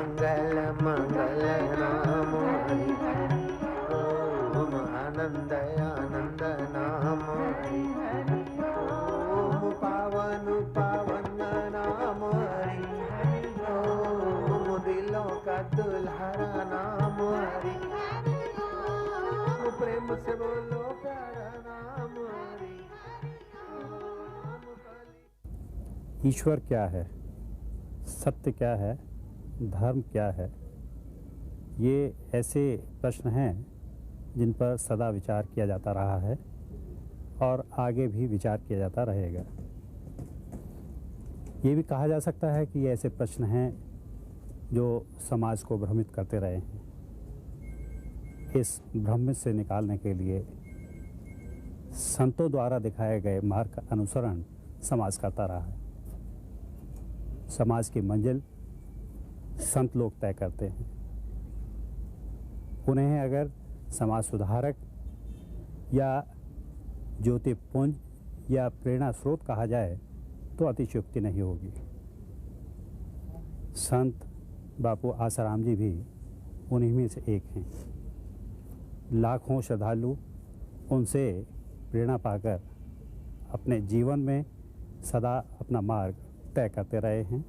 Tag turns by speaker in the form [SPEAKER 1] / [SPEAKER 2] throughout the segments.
[SPEAKER 1] मंगल मंगल नाम हरि, ओम आनंद आनंद नाम हरि, ओम पावन पावन नाम हरि, ओम दिलों का दुल्हरा नाम हरि, ओम प्रेम से बोलो प्यारा नाम हरि, ओम काली।
[SPEAKER 2] ईश्वर क्या है, सत्य क्या है, धर्म क्या है, ये ऐसे प्रश्न हैं जिन पर सदा विचार किया जाता रहा है और आगे भी विचार किया जाता रहेगा। ये भी कहा जा सकता है कि ये ऐसे प्रश्न हैं जो समाज को भ्रमित करते रहे हैं। इस भ्रम से निकालने के लिए संतों द्वारा दिखाए गए मार्ग का अनुसरण समाज करता रहा है। समाज की मंजिल संत लोग तय करते हैं। उन्हें अगर समाज सुधारक या ज्योतिपुंज या प्रेरणा स्रोत कहा जाए तो अतिशयोक्ति नहीं होगी। संत बापू आसाराम जी भी उन्हीं में से एक हैं। लाखों श्रद्धालु उनसे प्रेरणा पाकर अपने जीवन में सदा अपना मार्ग तय करते रहे हैं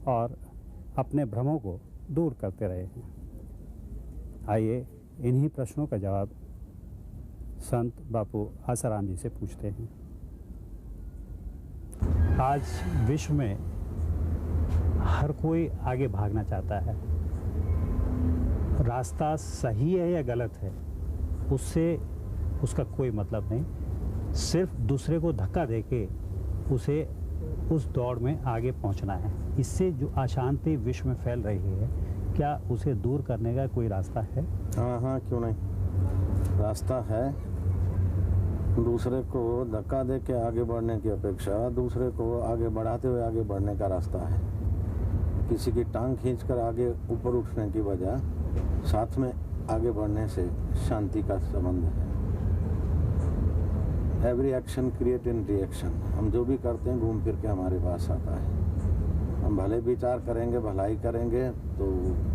[SPEAKER 2] और अपने भ्रमों को दूर करते रहे हैं। आइए इन्हीं प्रश्नों का जवाब संत बापू आसाराम जी से पूछते हैं। आज विश्व में हर कोई आगे भागना चाहता है। रास्ता सही है या गलत है उससे उसका कोई मतलब नहीं, सिर्फ दूसरे को धक्का देके उसे उस दौड़ में आगे पहुंचना है। इससे जो अशांति विश्व में फैल रही है, क्या उसे दूर करने का कोई रास्ता है?
[SPEAKER 3] हाँ, क्यों नहीं, रास्ता है। दूसरे को धक्का दे के आगे बढ़ने की अपेक्षा दूसरे को आगे बढ़ाते हुए आगे बढ़ने का रास्ता है। किसी की टांग खींचकर आगे ऊपर उठने की बजाय साथ में आगे बढ़ने से शांति का संबंध है। Every action create in reaction. हम जो भी करते हैं घूम फिर के हमारे पास आता है। हम भले विचार करेंगे, भलाई करेंगे तो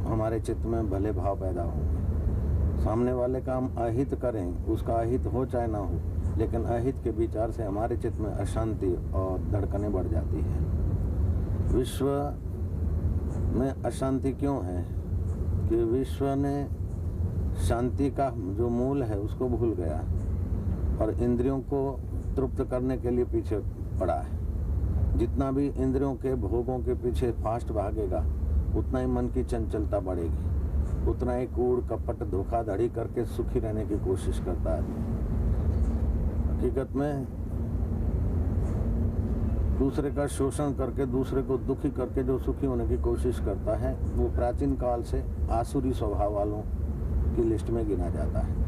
[SPEAKER 3] हमारे चित्त में भले भाव पैदा होंगे। सामने वाले का हम अहित करें, उसका अहित हो चाहे ना हो, लेकिन अहित के विचार से हमारे चित्त में अशांति और धड़कनें बढ़ जाती हैं। विश्व में अशांति क्यों है कि विश्व ने शांति का जो मूल है उसको भूल गया और इंद्रियों को तृप्त करने के लिए पीछे पड़ा है। जितना भी इंद्रियों के भोगों के पीछे फास्ट भागेगा उतना ही मन की चंचलता बढ़ेगी, उतना ही कूड़ कपट धोखाधड़ी करके सुखी रहने की कोशिश करता है। हकीकत में दूसरे का शोषण करके, दूसरे को दुखी करके जो सुखी होने की कोशिश करता है वो प्राचीन काल से आसुरी स्वभाव वालों की लिस्ट में गिना जाता है।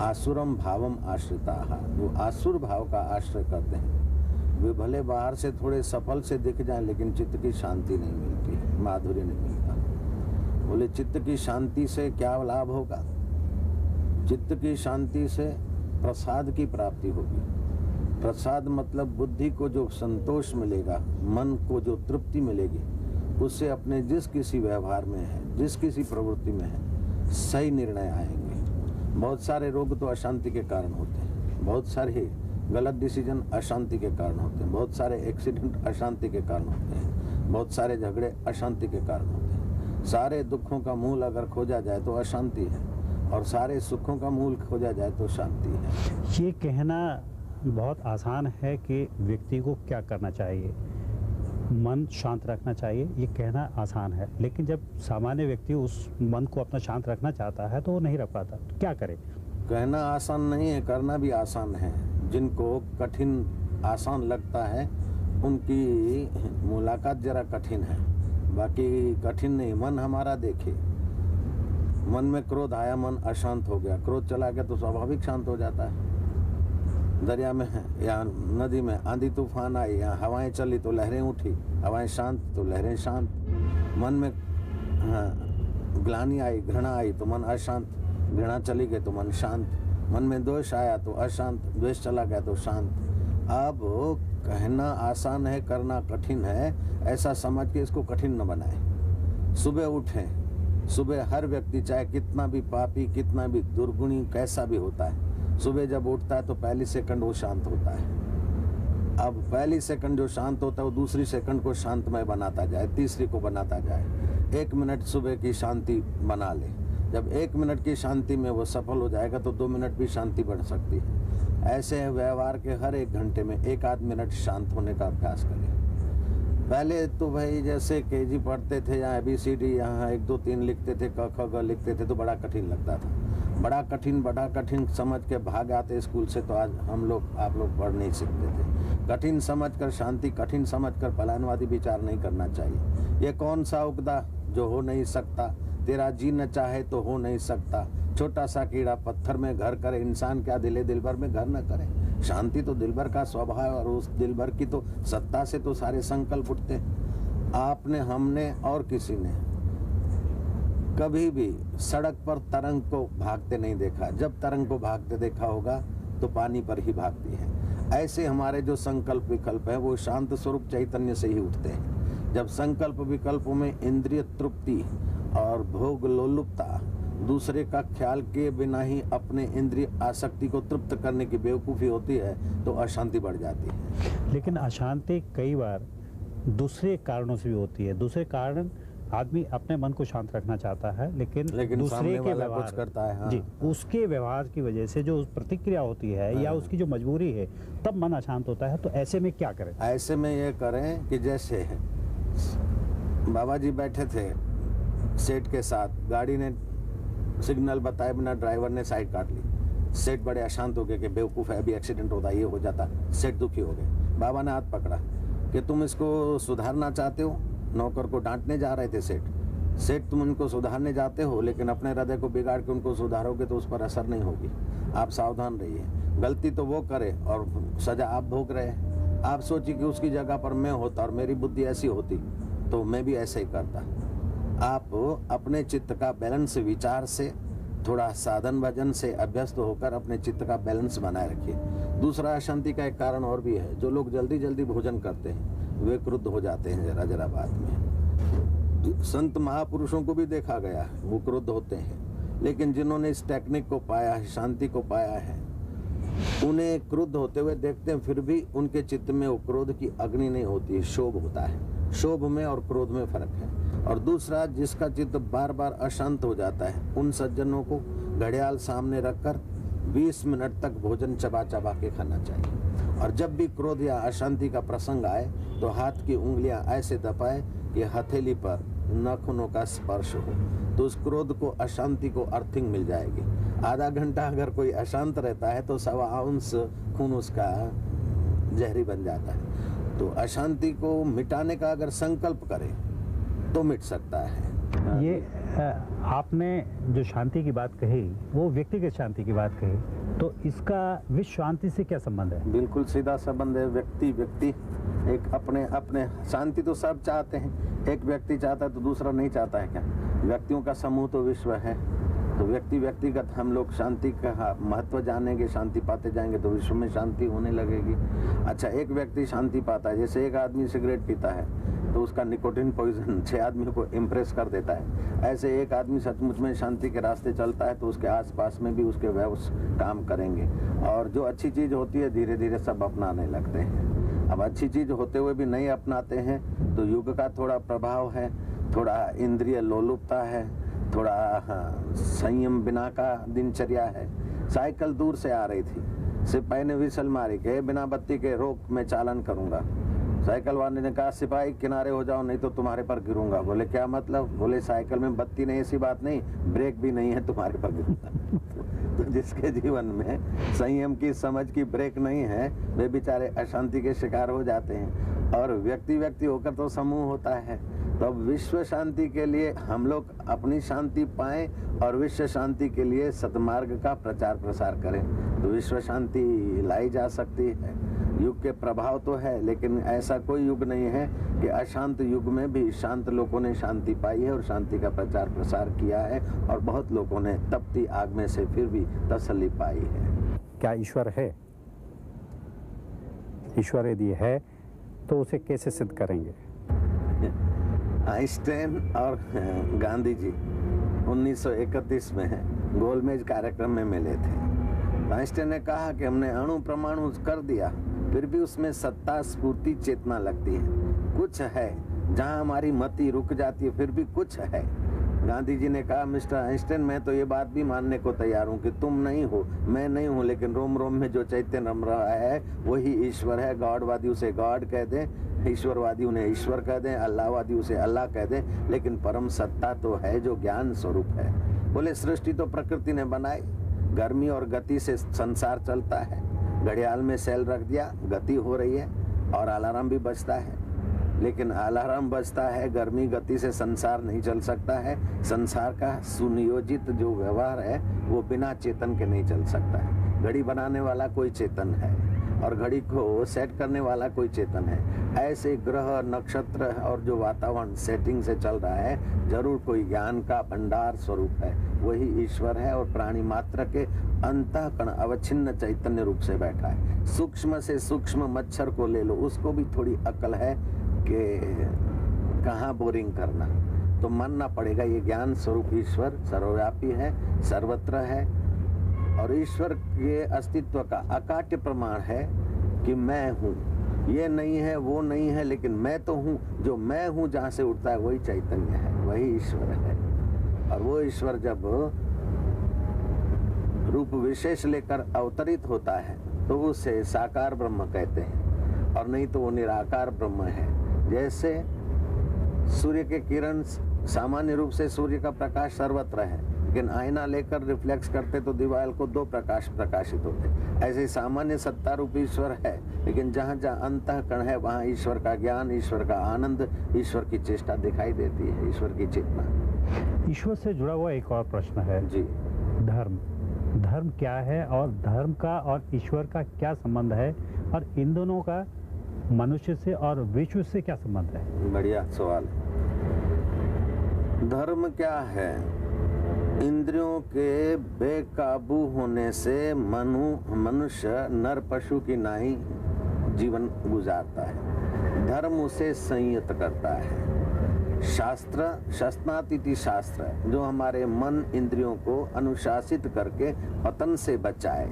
[SPEAKER 3] आसुरम भावम आश्रिता, वो आसुर भाव का आश्रय करते हैं। वे भले बाहर से थोड़े सफल से दिख जाएं लेकिन चित्त की शांति नहीं मिलती, माधुर्य नहीं मिलता। बोले चित्त की शांति से क्या लाभ होगा? चित्त की शांति से प्रसाद की प्राप्ति होगी। प्रसाद मतलब बुद्धि को जो संतोष मिलेगा, मन को जो तृप्ति मिलेगी, उससे अपने जिस किसी व्यवहार में है, जिस किसी प्रवृत्ति में है, सही निर्णय आएंगे। बहुत सारे रोग तो अशांति के कारण होते हैं, बहुत सारे गलत डिसीजन अशांति के कारण होते हैं, बहुत सारे एक्सीडेंट अशांति के कारण होते हैं, बहुत सारे झगड़े अशांति के कारण होते हैं। सारे दुखों का मूल अगर खोजा जाए तो अशांति है और सारे सुखों का मूल खोजा जाए तो शांति है।
[SPEAKER 2] ये कहना बहुत आसान है कि व्यक्ति को क्या करना चाहिए, मन शांत रखना चाहिए, ये कहना आसान है। लेकिन जब सामान्य व्यक्ति उस मन को अपना शांत रखना चाहता है तो वो नहीं रख पाता, तो क्या करे?
[SPEAKER 3] कहना आसान नहीं है, करना भी आसान है। जिनको कठिन आसान लगता है उनकी मुलाकात जरा कठिन है, बाकी कठिन नहीं। मन हमारा देखे, मन में क्रोध आया, मन अशांत हो गया, क्रोध चला गया तो स्वाभाविक शांत हो जाता है। दरिया में या नदी में आंधी तूफान आई या हवाएं चली तो लहरें उठी, हवाएं शांत तो लहरें शांत। मन में ग्लानि आई, घृणा आई तो मन अशांत, घृणा चली गई तो मन शांत। मन में दोष आया तो अशांत, द्वेष चला गया तो शांत। अब कहना आसान है, करना कठिन है, ऐसा समझ के इसको कठिन न बनाए। सुबह उठें। सुबह हर व्यक्ति चाहे कितना भी पापी, कितना भी दुर्गुणी, कैसा भी होता है, सुबह जब उठता है तो पहली सेकंड वो शांत होता है। अब पहली सेकंड जो शांत होता है वो दूसरी सेकंड को शांतमय बनाता जाए, तीसरी को बनाता जाए। 1 मिनट सुबह की शांति बना ले। जब 1 मिनट की शांति में वो सफल हो जाएगा तो 2 मिनट भी शांति बढ़ सकती है। ऐसे व्यवहार के हर 1 घंटे में 1 आध मिनट शांत होने का अभ्यास करें। पहले तो भाई जैसे केजी पढ़ते थे या ABCD यहाँ 1 2 3 लिखते थे, क ख ग लिखते थे तो बड़ा कठिन लगता था। बड़ा कठिन समझ के भाग आते स्कूल से, तो आज आप लोग पढ़ नहीं सकते थे। कठिन समझकर शांति, कठिन समझकर पलायनवादी विचार नहीं करना चाहिए। ये कौन सा उगदा जो हो नहीं सकता, तेरा जी न चाहे तो हो नहीं सकता। छोटा सा कीड़ा पत्थर में घर करे, इंसान क्या दिलभर में घर न करे। शांति तो दिलभर का स्वभाव है, और उस दिलभर की तो सत्ता से तो सारे संकल्प उठते। आपने, हमने और किसी ने कभी भी सड़क पर तरंग को भागते नहीं देखा। जब तरंग को भागते देखा होगा तो पानी पर ही भागती है। ऐसे हमारे जो संकल्प विकल्प है वो शांत स्वरूप चैतन्य से ही उठते हैं। जब संकल्प विकल्पों में इंद्रिय तृप्ति और भोग लोलुपता, दूसरे का ख्याल किए बिना ही अपने इंद्रिय आसक्ति को तृप्त करने की बेवकूफ़ी होती है तो अशांति बढ़ जाती है।
[SPEAKER 2] लेकिन अशांति कई बार दूसरे कारणों से भी होती है। दूसरे कारण, आदमी अपने मन को शांत रखना चाहता है, लेकिन दूसरे के व्यवहार
[SPEAKER 3] कुछ करता है। हाँ।
[SPEAKER 2] जी, उसके व्यवहार की वजह से जो प्रतिक्रिया होती है या उसकी जो मजबूरी है, तब मन अशांत होता है। तो ऐसे में क्या करें?
[SPEAKER 3] ऐसे में ये करें कि जैसे बाबा जी बैठे थे सेठ के साथ, गाड़ी ने सिग्नल बताए बिना ड्राइवर ने साइड काट ली। सेठ बड़े अशांत हो गए कि बेवकूफ़ है, अभी एक्सीडेंट होता, ये हो जाता। सेठ दुखी हो गए। बाबा ने हाथ पकड़ा कि तुम इसको सुधारना चाहते हो। नौकर को डांटने जा रहे थे सेठ, तुम उनको सुधारने जाते हो, लेकिन अपने हृदय को बिगाड़ के उनको सुधारोगे तो उस पर असर नहीं होगी। आप सावधान रहिए। गलती तो वो करे और सजा आप भोग रहे हैं। आप सोचिए कि उसकी जगह पर मैं होता और मेरी बुद्धि ऐसी होती तो मैं भी ऐसे ही करता। आप अपने चित्त का बैलेंस विचार से, थोड़ा साधन भजन से अभ्यस्त होकर अपने चित्त का बैलेंस बनाए रखिए। दूसरा, अशांति का एक कारण और भी है। जो लोग जल्दी जल्दी भोजन करते हैं वे क्रुद्ध हो जाते हैं जरा बात में। संत महापुरुषों को भी देखा गया है, वो क्रुद्ध होते हैं, लेकिन जिन्होंने इस टेक्निक को पाया है, शांति को पाया है, उन्हें क्रुद्ध होते हुए देखते हैं, फिर भी उनके चित्त में वो क्रोध की अग्नि नहीं होती है, क्षोभ होता है। क्षोभ में और क्रोध में फर्क है। और दूसरा, जिसका चित्त बार बार अशांत हो जाता है, उन सज्जनों को घड़ियाल सामने रखकर 20 मिनट तक भोजन चबा चबा के खाना चाहिए। और जब भी क्रोध या अशांति का प्रसंग आए तो हाथ की उंगलियां ऐसे दबाए कि हथेली पर नाखूनों का स्पर्श हो, तो उस क्रोध को, अशांति को अर्थिंग मिल जाएगी। आधा घंटा अगर कोई अशांत रहता है तो 1.25 आउंस खून उसका जहरी बन जाता है। तो अशांति को मिटाने का अगर संकल्प करें तो मिट सकता है।
[SPEAKER 2] ये आपने जो शांति की बात कही वो व्यक्तिगत शांति की बात कही, तो इसका विश्व शांति से क्या संबंध है?
[SPEAKER 3] बिल्कुल सीधा संबंध है। व्यक्ति एक अपने शांति तो सब चाहते हैं। एक व्यक्ति चाहता है तो दूसरा नहीं चाहता है क्या? व्यक्तियों का समूह तो विश्व है। तो व्यक्तिगत हम लोग शांति का महत्व जानेंगे, शांति पाते जाएंगे तो विश्व में शांति होने लगेगी। अच्छा, एक व्यक्ति शांति पाता है, जैसे एक आदमी सिगरेट पीता है तो उसका निकोटिन पॉइजन 6 आदमियों को इम्प्रेस कर देता है। ऐसे एक आदमी सचमुच में शांति के रास्ते चलता है तो उसके आसपास में भी उसके व्यवसाय काम करेंगे, और जो अच्छी चीज़ होती है धीरे धीरे सब अपनाने लगते हैं। अब अच्छी चीज़ होते हुए भी नहीं अपनाते हैं तो युग का थोड़ा प्रभाव है, थोड़ा इंद्रिय लोलुपता है, थोड़ा संयम बिना का दिनचर्या है। साइकिल दूर से आ रही थी, सिपाही ने विसल मारी कि बिना बत्ती के रोक, मैं चालन करूंगा। साइकिल वाले ने कहा, सिपाही किनारे हो जाओ नहीं तो तुम्हारे पर गिरूंगा। बोले क्या मतलब? बोले साइकिल में बत्ती नहीं, ऐसी बात नहीं, ब्रेक भी नहीं है, तुम्हारे पर गिरूंगा। तो जिसके जीवन में संयम की, समझ की ब्रेक नहीं है, वे बेचारे अशांति के शिकार हो जाते हैं। और व्यक्ति होकर तो समूह होता है। तो अब विश्व शांति के लिए हम लोग अपनी शांति पाएं और विश्व शांति के लिए सतमार्ग का प्रचार प्रसार करें तो विश्व शांति लाई जा सकती है। युग के प्रभाव तो है, लेकिन ऐसा कोई युग नहीं है कि अशांत युग में भी शांत लोगों ने शांति पाई है और शांति का प्रचार प्रसार किया है, और बहुत लोगों ने तपती आग में से फिर भी तसल्ली पाई है।
[SPEAKER 2] क्या ईश्वर है? ईश्वर यदि है तो उसे कैसे सिद्ध करेंगे?
[SPEAKER 3] आइंस्टाइन और गांधी जी 1931 में गोलमेज कार्यक्रम में मिले थे। आइंस्टाइन ने कहा कि हमने अणु परमाणु कर दिया, फिर भी उसमें सत्ता, स्फूर्ति, चेतना लगती है, कुछ है। जहां हमारी मति रुक जाती है फिर भी कुछ है। गांधी जी ने कहा, मिस्टर आइंस्टाइन, मैं तो ये बात भी मानने को तैयार हूँ कि तुम नहीं हो, मैं नहीं हूँ, लेकिन रोम रोम में जो चैतन्य रम रहा है वही ईश्वर है। गॉडवादी उसे गॉड कह दें, ईश्वरवादी उन्हें ईश्वर कह दें, अल्लाहवादी उसे अल्लाह कह दें, लेकिन परम सत्ता तो है जो ज्ञान स्वरूप है। बोले सृष्टि तो प्रकृति ने बनाई, गर्मी और गति से संसार चलता है। घड़ियाल में सेल रख दिया, गति हो रही है, और अलार्म भी बजता है, लेकिन अलार्म बजता है, गर्मी गति से संसार नहीं चल सकता है। संसार का सुनियोजित जो व्यवहार है वो बिना चेतन के नहीं चल सकता है। घड़ी बनाने वाला कोई चेतन है और घड़ी को सेट करने वाला कोई चेतन है। ऐसे ग्रह, नक्षत्र और जो वातावरण सेटिंग से चल रहा है, जरूर कोई ज्ञान का भंडार स्वरूप है, वही ईश्वर है। और प्राणी मात्र के अंतःकरण अवच्छिन्न चैतन्य रूप से बैठा है। सूक्ष्म से सूक्ष्म मच्छर को ले लो, उसको भी थोड़ी अकल है कि कहाँ बोरिंग करना, तो मानना पड़ेगा ये ज्ञान स्वरूप ईश्वर सर्वव्यापी है, सर्वत्र है। और ईश्वर के अस्तित्व का अकाट्य प्रमाण है कि मैं हूँ, ये नहीं है, वो नहीं है, लेकिन मैं तो हूँ। जो मैं हूँ जहाँ से उठता है वही चैतन्य है, वही ईश्वर है। और वो ईश्वर जब रूप विशेष लेकर अवतरित होता है तो उसे साकार ब्रह्म कहते हैं, और नहीं तो वो निराकार ब्रह्म है। जैसे सूर्य के किरण सामान्य रूप से सूर्य का प्रकाश सर्वत्र है, लेकिन आईना लेकर रिफ्लेक्स करते तो दीवार को दो प्रकाश प्रकाशित होते। ऐसे सामान्य सत्ता रूप ईश्वर है, लेकिन जहाँ जहाँ अंतःकरण है वहाँ ईश्वर का ज्ञान, ईश्वर का आनंद, ईश्वर की चेष्टा दिखाई देती है, ईश्वर की चेतना।
[SPEAKER 2] ईश्वर से जुड़ा हुआ एक और प्रश्न है
[SPEAKER 3] जी,
[SPEAKER 2] धर्म। धर्म क्या है और धर्म का और ईश्वर का क्या संबंध है, और इन दोनों का मनुष्य से और विश्व से क्या संबंध है?
[SPEAKER 3] बढ़िया सवाल। धर्म क्या है? इंद्रियों के बेकाबू होने से मनुष्य नर पशु की नाई जीवन गुजारता है। धर्म उसे संयत करता है। शास्त्र, शस्नातिथि शास्त्र, जो हमारे मन इंद्रियों को अनुशासित करके पतन से बचाए।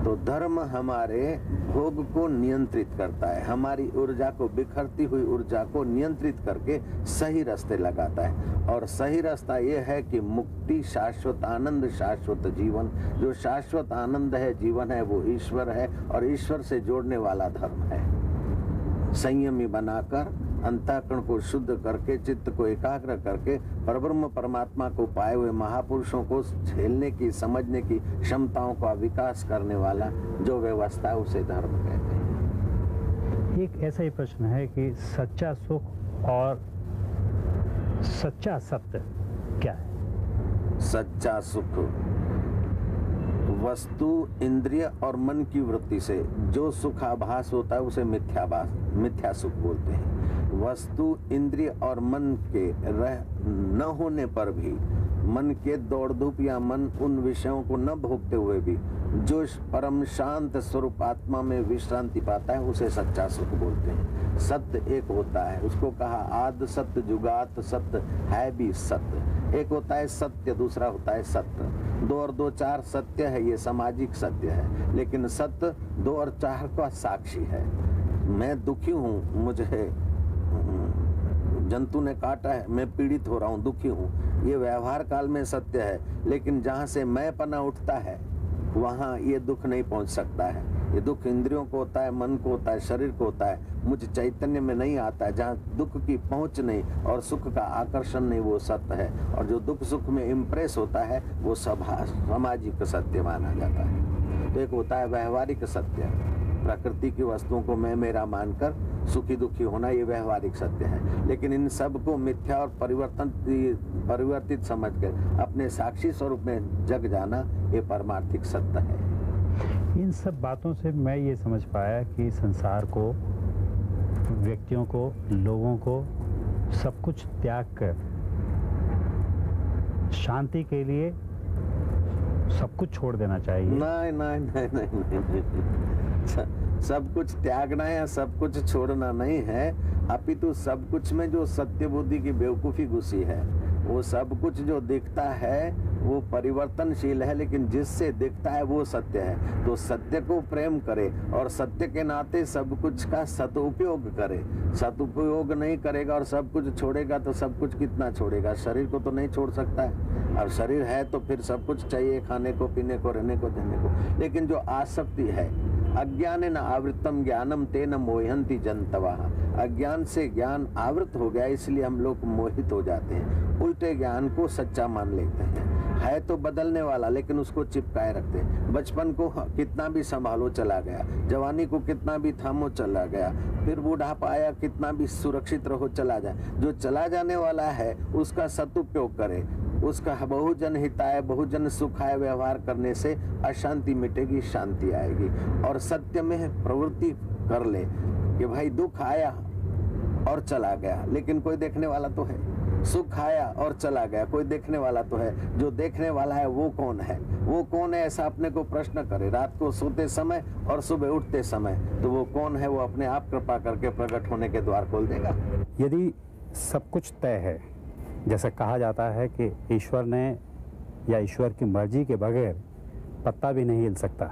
[SPEAKER 3] तो धर्म हमारे भोग को नियंत्रित करता है, हमारी ऊर्जा को, बिखरती हुई ऊर्जा को नियंत्रित करके सही रास्ते लगाता है। और सही रास्ता ये है कि मुक्ति, शाश्वत आनंद, शाश्वत जीवन। जो शाश्वत आनंद है, जीवन है, वो ईश्वर है, और ईश्वर से जोड़ने वाला धर्म है। संयमी बनाकर, अंतःकरण को शुद्ध करके, चित्त को एकाग्र करके, परब्रह्म परमात्मा को पाए हुए महापुरुषों को झेलने की, समझने की क्षमताओं का विकास करने वाला जो व्यवस्था है उसे धर्म कहते हैं।
[SPEAKER 2] एक ऐसा ही प्रश्न है कि सच्चा सुख और सच्चा सत्य क्या है?
[SPEAKER 3] सच्चा सुख वस्तु, इंद्रिय और मन की वृत्ति से जो सुखाभास होता है उसे मिथ्या सुख बोलते हैं। वस्तु, इंद्रिय और मन के रह न होने पर भी, मन के दौड़ धूप या मन उन विषयों को न भोगते हुए भी जो परम शांत स्वरूप आत्मा में विश्रांति पाता है उसे सच्चा सुख बोलते हैं। सत्य एक होता है, उसको कहा आद सत्य, जुगात सत्य, है भी सत्य। एक होता है सत्य, दूसरा होता है सत्य। 2 और 2 4 सत्य है, ये सामाजिक सत्य है, लेकिन सत्य 2 और 4 का साक्षी है। मैं दुखी हूँ, मुझे जंतु ने काटा है, मैं पीड़ित हो रहा हूँ, दुखी हूँ, ये व्यवहार काल में सत्य है। लेकिन जहाँ से मैं पना उठता है वहाँ ये दुख नहीं पहुँच सकता है। ये दुख इंद्रियों को होता है, मन को होता है, शरीर को होता है, मुझ चैतन्य में नहीं आता है। जहाँ दुख की पहुँच नहीं और सुख का आकर्षण नहीं, वो सत्य है। और जो दुख सुख में इम्प्रेस होता है वो सामाजिक सत्य माना जाता है। तो एक होता है व्यवहारिक सत्य, प्रकृति की वस्तुओं को मैं मेरा मानकर सुखी दुखी होना, ये व्यवहारिक सत्य है। लेकिन इन सब को मिथ्या और परिवर्तित समझकर अपने साक्षी स्वरूप में जग जाना, ये परमार्थिक सत्य है।
[SPEAKER 2] इन सब बातों से मैं ये समझ पाया कि संसार को, व्यक्तियों को, लोगों को सब कुछ त्याग कर शांति के लिए सब कुछ छोड़ देना चाहिए।
[SPEAKER 3] नहीं नहीं नहीं नहीं, नहीं। सब कुछ त्यागना या सब कुछ छोड़ना नहीं है। अपितु सब कुछ में जो सत्य बुद्धि की बेवकूफी घुसी है, वो सब कुछ जो दिखता है वो परिवर्तनशील है, लेकिन जिससे दिखता है वो सत्य है। तो सत्य को प्रेम करे और सत्य के नाते सब कुछ का सदुपयोग करे। सदुपयोग नहीं करेगा और सब कुछ छोड़ेगा तो सब कुछ कितना छोड़ेगा? शरीर को तो नहीं छोड़ सकता है, और शरीर है तो फिर सब कुछ चाहिए, खाने को, पीने को, रहने को, देने को। लेकिन जो आसक्ति है, अज्ञानेन आवृतम ज्ञानम तेन मोहयन्ति जन्तवः, अज्ञान से ज्ञान आवृत हो गया इसलिए हम लोग मोहित हो जाते हैं, उल्टे ज्ञान को सच्चा मान लेते हैं। है तो बदलने वाला लेकिन उसको चिपकाए रखते हैं। बचपन को कितना भी संभालो चला गया, जवानी को कितना भी थामो चला गया, फिर बुढ़ापा आया कितना भी सुरक्षित रहो चला जाए। जो चला जाने वाला है उसका सदुपयोग करे, उसका बहुजन हिताय बहुजन सुखाय व्यवहार करने से अशांति मिटेगी, शांति आएगी। और सत्य में प्रवृत्ति कर ले कि भाई दुख आया और चला गया लेकिन कोई देखने वाला तो है, सुख आया और चला गया कोई देखने वाला तो है। जो देखने वाला है वो कौन है, वो कौन है, ऐसा अपने को प्रश्न करे रात को सोते समय और सुबह उठते समय। तो वो कौन है, वो अपने आप कृपा करके प्रकट होने के द्वार खोल देगा।
[SPEAKER 2] यदि सब कुछ तय है, जैसे कहा जाता है कि ईश्वर ने या ईश्वर की मर्जी के बगैर पत्ता भी नहीं हिल सकता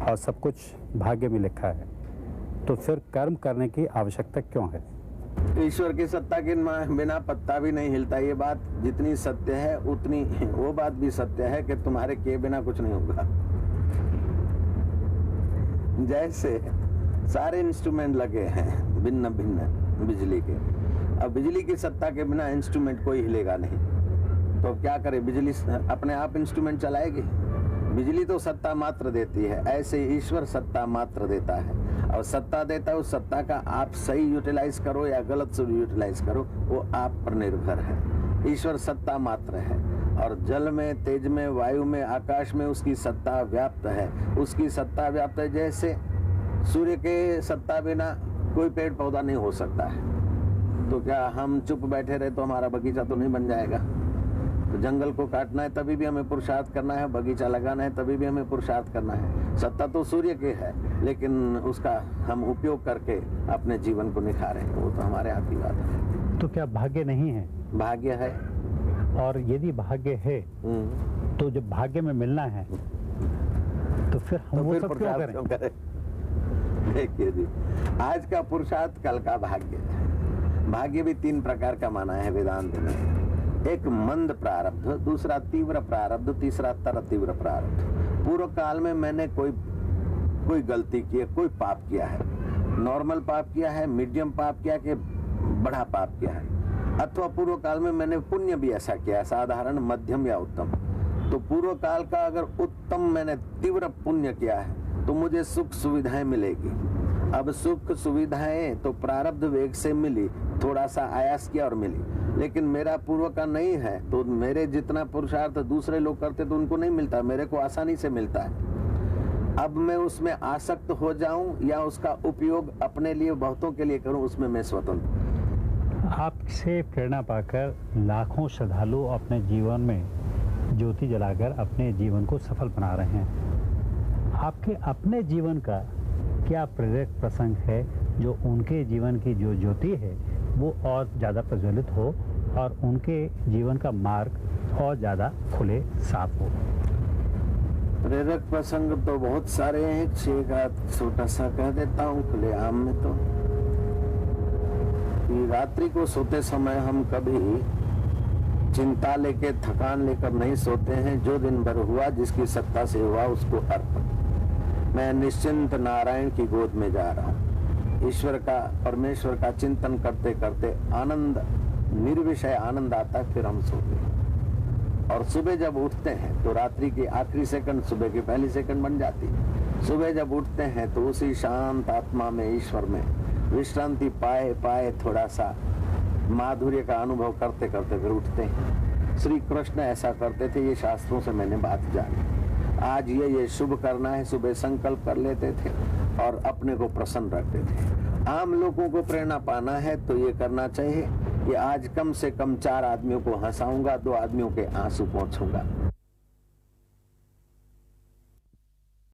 [SPEAKER 2] और सब कुछ भाग्य में लिखा है, तो फिर कर्म करने की आवश्यकता क्यों है?
[SPEAKER 3] ईश्वर की सत्ता के बिना पत्ता भी नहीं हिलता। ये बात जितनी सत्य है उतनी वो बात भी सत्य है कि तुम्हारे किए बिना कुछ नहीं होगा। जैसे सारे इंस्ट्रूमेंट लगे हैं भिन्न भिन्न बिजली के, अब बिजली की सत्ता के बिना इंस्ट्रूमेंट कोई हिलेगा नहीं, तो क्या करे? बिजली अपने आप इंस्ट्रूमेंट चलाएगी? बिजली तो सत्ता मात्र देती है, ऐसे ईश्वर सत्ता मात्र देता है। और सत्ता देता है, उस सत्ता का आप सही यूटिलाइज करो या गलत से यूटिलाइज करो वो आप पर निर्भर है। ईश्वर सत्ता मात्र है और जल में, तेज में, वायु में, आकाश में उसकी सत्ता व्याप्त है। उसकी सत्ता व्याप्त है। जैसे सूर्य के सत्ता बिना कोई पेड़ पौधा नहीं हो सकता है, तो क्या हम चुप बैठे रहे तो हमारा बगीचा तो नहीं बन जाएगा? तो जंगल को काटना है तभी भी हमें पुरुषार्थ करना है, बगीचा लगाना है तभी भी हमें पुरुषार्थ करना है। सत्ता तो सूर्य की है लेकिन उसका हम उपयोग करके अपने जीवन को निखारें, वो तो हमारे हाथ की बात है।
[SPEAKER 2] तो क्या भाग्य नहीं है?
[SPEAKER 3] भाग्य है।
[SPEAKER 2] और यदि भाग्य है तो जब भाग्य में मिलना है तो फिर हम वो सब क्यों करें?
[SPEAKER 3] देखिए जी, आज का पुरुषार्थ कल का भाग्य है। भाग्य भी 3 प्रकार का माना है वेदांत में। एक मंद प्रारब्ध, दूसरा तीव्र प्रारब्ध, तीसरा तर तीव्र प्रारब्ध। पूर्व काल में मैंने कोई गलती की है, कोई पाप किया है, नॉर्मल पाप किया है, मीडियम पाप किया कि बड़ा पाप किया है, अथवा पूर्व काल में मैंने पुण्य भी ऐसा किया, साधारण, मध्यम या उत्तम। तो पूर्व काल का अगर उत्तम मैंने तीव्र पुण्य किया है तो मुझे सुख सुविधाएं मिलेगी। अब सुख सुविधाएं तो प्रारब्ध वेग से मिली, थोड़ा सा आयास किया और मिली, लेकिन मेरा पूर्व का नहीं है तो मेरे जितना पुरुषार्थ दूसरे लोग करते तो उनको नहीं मिलता, मेरे को आसानी से मिलता है। अब मैं उसमें आसक्त हो जाऊं या उसका उपयोग अपने लिए, बहुतों के लिए करूं, उसमें मैं स्वतंत्र।
[SPEAKER 2] आपसे प्रेरणा पाकर लाखों श्रद्धालु अपने जीवन में ज्योति जलाकर अपने जीवन को सफल बना रहे हैं। आपके अपने जीवन का क्या प्रेरक प्रसंग है जो उनके जीवन की जो ज्योति है वो और ज़्यादा प्रज्वलित हो और उनके जीवन का मार्ग और ज़्यादा खुले, साफ हो?
[SPEAKER 3] प्रेरक प्रसंग तो बहुत सारे हैं, एक छोटा सा कह देता हूँ खुले आम में। तो कि रात्रि को सोते समय हम कभी चिंता लेके, थकान लेकर नहीं सोते हैं। जो दिन भर हुआ, जिसकी सत्ता से हुआ उसको अर्पण। मैं निश्चिंत नारायण की गोद में जा रहा हूँ। ईश्वर का, परमेश्वर का चिंतन करते करते आनंद, निर्विषय आनंद आता है, फिर हम सोते हैं। और सुबह जब उठते हैं तो रात्रि की आखिरी सेकंड सुबह की पहली सेकंड बन जाती है। सुबह जब उठते हैं तो उसी शांत आत्मा में, ईश्वर में विश्रांति पाए पाए थोड़ा सा माधुर्य का अनुभव करते करते फिर उठते हैं। श्री कृष्ण ऐसा करते थे, ये शास्त्रों से मैंने बात जानी। आज ये शुभ करना है, सुबह संकल्प कर लेते थे और अपने को प्रसन्न रखते थे। आम लोगों को प्रेरणा पाना है तो ये करना चाहिए कि आज कम से कम 4 आदमियों को हंसाऊंगा, 2 आदमियों के आंसू पोंछूंगा।